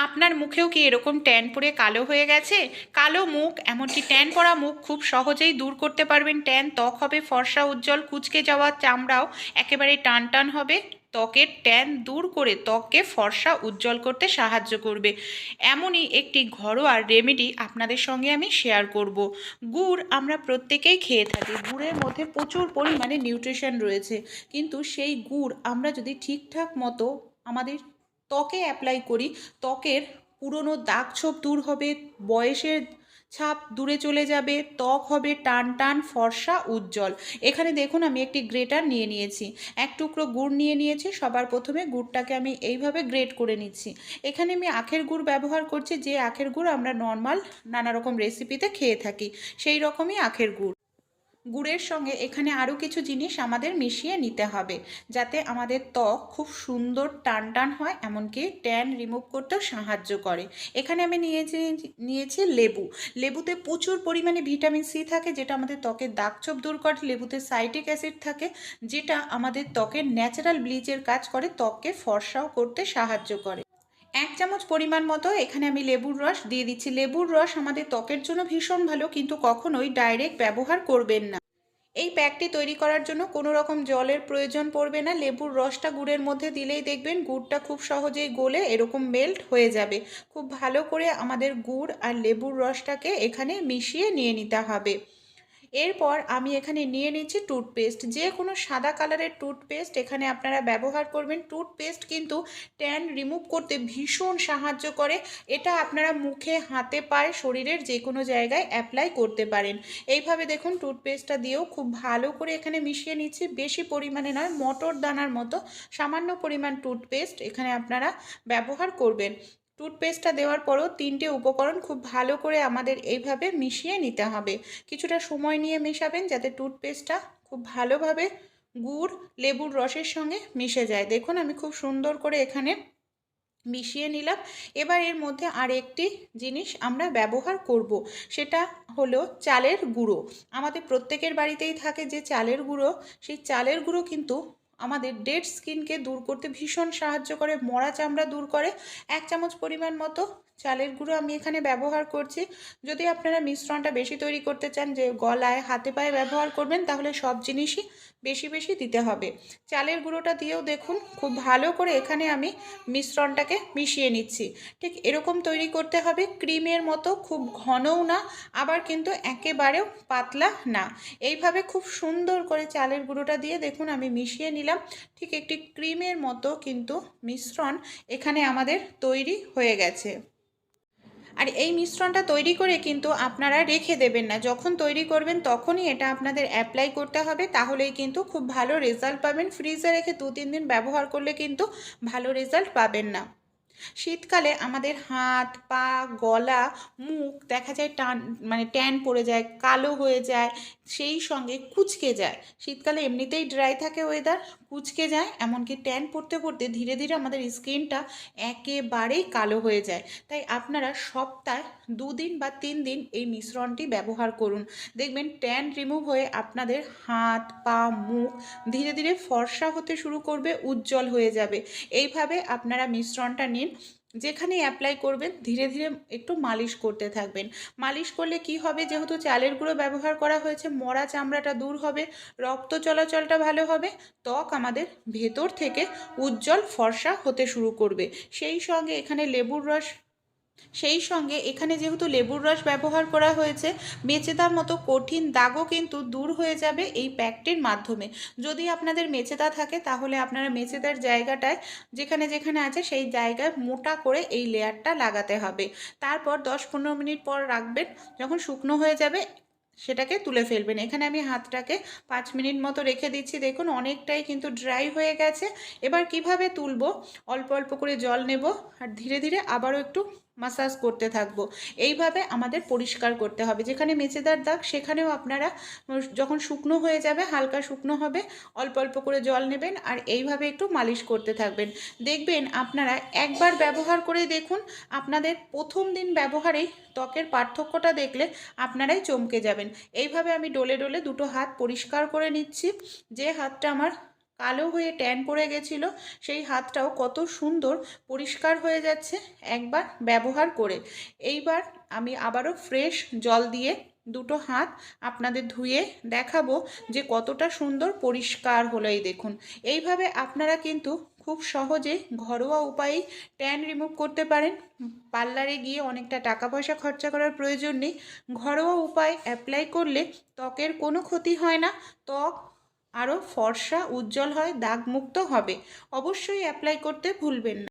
আপনার মুখেও কি এরকম ট্যান পড়ে কালো হয়ে গেছে? কালো মুখ, এমনকি ট্যান পড়া মুখ খুব সহজেই দূর করতে পারবেন। ট্যান ত্বক হবে ফর্সা উজ্জ্বল, কুঁচকে যাওয়া চামড়াও একেবারে টান টান হবে। ত্বকের ট্যান দূর করে ত্বককে ফর্সা উজ্জ্বল করতে সাহায্য করবে। এমনই একটি ঘরোয়া রেমেডি আপনাদের সঙ্গে আমি শেয়ার করব। গুড় আমরা প্রত্যেকেই খেয়ে থাকি, গুড়ের মধ্যে প্রচুর পরিমাণে নিউট্রিশন রয়েছে, কিন্তু সেই গুড় আমরা যদি ঠিকঠাক মতো আমাদের ত্বকে অ্যাপ্লাই করি, ত্বকের পুরনো দাগ ছোপ দূর হবে, বয়সের ছাপ দূরে চলে যাবে, ত্বক হবে টান টান ফর্সা উজ্জ্বল। এখানে দেখুন আমি একটি গ্রেটার নিয়ে নিয়েছি, এক টুকরো গুড় নিয়ে নিয়েছি। সবার প্রথমে গুড়টাকে আমি এইভাবে গ্রেট করে নিচ্ছি। এখানে আমি আখের গুড় ব্যবহার করছি, যে আখের গুড় আমরা নর্মাল নানা রকম রেসিপিতে খেয়ে থাকি, সেই রকমই আখের গুড়। গুড়ের সঙ্গে এখানে আরও কিছু জিনিস আমাদের মিশিয়ে নিতে হবে, যাতে আমাদের ত্বক খুব সুন্দর টান টান হয়, এমনকি ট্যান রিমুভ করতেও সাহায্য করে। এখানে আমি নিয়েছি লেবু। লেবুতে প্রচুর পরিমাণে ভিটামিন সি থাকে, যেটা আমাদের ত্বকের দাগছোপ দূর করে। লেবুতে সাইট্রিক অ্যাসিড থাকে, যেটা আমাদের ত্বকের ন্যাচারাল ব্লিচের কাজ করে, ত্বককে ফর্সাও করতে সাহায্য করে। 1 চামচ পরিমাণ মতো এখানে আমি লেবুর রস দিয়ে দিচ্ছি। লেবুর রস আমাদের ত্বকের জন্য ভীষণ ভালো, কিন্তু কখনোই ডাইরেক্ট ব্যবহার করবেন না। এই প্যাকটি তৈরি করার জন্য কোনো রকম জলের প্রয়োজন পড়বে না। লেবুর রসটা গুড়ের মধ্যে দিলেই দেখবেন গুড়টা খুব সহজেই গলে এরকম মেল্ট হয়ে যাবে। খুব ভালো করে আমাদের গুড় আর লেবুর রসটাকে এখানে মিশিয়ে নিয়ে নিতে হবে। এরপর আমি এখানে নিয়ে নিচ্ছি টুথপেস্ট। যে কোনো সাদা কালারের টুথপেস্ট এখানে আপনারা ব্যবহার করবেন। টুথপেস্ট কিন্তু ট্যান রিমুভ করতে ভীষণ সাহায্য করে। এটা আপনারা মুখে, হাতে, পায়ে, শরীরের যে কোনো জায়গায় অ্যাপ্লাই করতে পারেন। এইভাবে দেখুন টুথপেস্টটা দিয়েও খুব ভালো করে এখানে মিশিয়ে নিচ্ছি। বেশি পরিমাণে নয়, মটর দানার মতো সামান্য পরিমাণ টুথপেস্ট এখানে আপনারা ব্যবহার করবেন। টুথপেস্টটা দেওয়ার পরও 3টে উপকরণ খুব ভালো করে আমাদের এইভাবে মিশিয়ে নিতে হবে। কিছুটা সময় নিয়ে মেশাবেন, যাতে টুথপেস্টটা খুব ভালোভাবে গুড় লেবুর রসের সঙ্গে মিশে যায়। দেখুন আমি খুব সুন্দর করে এখানে মিশিয়ে নিলাম। এবার এর মধ্যে আর একটি জিনিস আমরা ব্যবহার করব, সেটা হলো চালের গুঁড়ো। আমাদের প্রত্যেকের বাড়িতেই থাকে যে চালের গুঁড়ো, সেই চালের গুঁড়ো কিন্তু আমাদের ডেড স্কিনকে দূর করতে ভীষণ সাহায্য করে, মরা চামড়া দূর করে। 1 চামচ পরিমাণ মতো চালের গুঁড়ো আমি এখানে ব্যবহার করছি। যদি আপনারা মিশ্রণটা বেশি তৈরি করতে চান, যে গলায়, হাতে, পায়ে ব্যবহার করবেন, তাহলে সব জিনিসই বেশি বেশি দিতে হবে। চালের গুঁড়োটা দিয়েও দেখুন খুব ভালো করে এখানে আমি মিশ্রণটাকে মিশিয়ে নিচ্ছি। ঠিক এরকম তৈরি করতে হবে, ক্রিমের মতো, খুব ঘনও না, আবার কিন্তু একেবারেও পাতলা না। এইভাবে খুব সুন্দর করে চালের গুঁড়োটা দিয়ে দেখুন আমি মিশিয়ে নিলাম। ঠিক একটি ক্রিমের মতো কিন্তু মিশ্রণ এখানে আমাদের তৈরি হয়ে গেছে। আর এই মিশ্রণটা তৈরি করে কিন্তু আপনারা রেখে দেবেন না, যখন তৈরি করবেন তখনই এটা আপনাদের অ্যাপ্লাই করতে হবে, তাহলেই কিন্তু খুব ভালো রেজাল্ট পাবেন। ফ্রিজে রেখে 2-3 দিন ব্যবহার করলে কিন্তু ভালো রেজাল্ট পাবেন না। শীতকালে আমাদের হাত, পা, গলা, মুখ দেখা যায় ট্যান পড়ে যায়, কালো হয়ে যায়, সেই সঙ্গে কুঁচকে যায়। শীতকালে এমনিতেই ড্রাই থাকে ওয়েদার, কুঁচকে যায়, এমনকি ট্যান পড়তে পড়তে ধীরে ধীরে আমাদের স্কিনটা একেবারেই কালো হয়ে যায়। তাই আপনারা সপ্তাহে 2 দিন বা 3 দিন এই মিশ্রণটি ব্যবহার করুন। দেখবেন ট্যান রিমুভ হয়ে আপনাদের হাত, পা, মুখ ধীরে ধীরে ফর্সা হতে শুরু করবে, উজ্জ্বল হয়ে যাবে। এইভাবে আপনারা মিশ্রণটা নিন, যেখানে অ্যাপ্লাই করবেন ধীরে ধীরে একটু মালিশ করতে থাকবেন। মালিশ করলে কি হবে, যেহেতু চালের গুঁড়ো ব্যবহার করা হয়েছে, মরা চামড়াটা দূর হবে, রক্ত চলাচলটা ভালো হবে, ত্বক আমাদের ভেতর থেকে উজ্জ্বল ফর্সা হতে শুরু করবে। সেই সঙ্গে এখানে যেহেতু লেবুর রস ব্যবহার করা হয়েছে, মেচেদার মতো কঠিন দাগও কিন্তু দূর হয়ে যাবে এই প্যাকটির মাধ্যমে। যদি আপনাদের মেচেদা থাকে, তাহলে আপনারা মেচেদার জায়গাটায় যেখানে যেখানে আছে সেই জায়গায় মোটা করে এই লেয়ারটা লাগাতে হবে। তারপর 10-15 মিনিট পর রাখবেন, যখন শুকনো হয়ে যাবে সেটাকে তুলে ফেলবেন। এখানে আমি হাতটাকে 5 মিনিট মতো রেখে দিচ্ছি। দেখুন অনেকটাই কিন্তু ড্রাই হয়ে গেছে। এবার কিভাবে তুলবো, অল্প অল্প করে জল নেব আর ধীরে ধীরে আবারও একটু মাসাজ করতে থাকবো। এইভাবে আমাদের পরিষ্কার করতে হবে। যেখানে মেচেদার দাগ সেখানেও আপনারা যখন শুকনো হয়ে যাবে, হালকা শুকনো হবে, অল্প অল্প করে জল নেবেন আর এইভাবে একটু মালিশ করতে থাকবেন। দেখবেন আপনারা একবার ব্যবহার করে দেখুন, আপনাদের প্রথম দিন ব্যবহারেই ত্বকের পার্থক্যটা দেখলে আপনারাই চমকে যাবেন। এইভাবে আমি ডলে ডলে দুটো হাত পরিষ্কার করে নিচ্ছি। যে হাতটা আমার কালো হয়ে ট্যান পড়ে গেছিল সেই হাতটাও কত সুন্দর পরিষ্কার হয়ে যাচ্ছে একবার ব্যবহার করে। এইবার আমি আবারও ফ্রেশ জল দিয়ে দুটো হাত আপনাদের ধুয়ে দেখাবো যে কতটা সুন্দর পরিষ্কার হলো। এই দেখুন, এইভাবে আপনারা কিন্তু খুব সহজে ঘরোয়া উপায়েই ট্যান রিমুভ করতে পারেন। পার্লারে গিয়ে অনেকটা টাকা পয়সা খরচা করার প্রয়োজন নেই। ঘরোয়া উপায় অ্যাপ্লাই করলে ত্বকের কোনো ক্ষতি হয় না, ত্বক আরও ফর্সা উজ্জ্বল হয়, দাগমুক্ত হবে। অবশ্যই অ্যাপ্লাই করতে ভুলবেন না।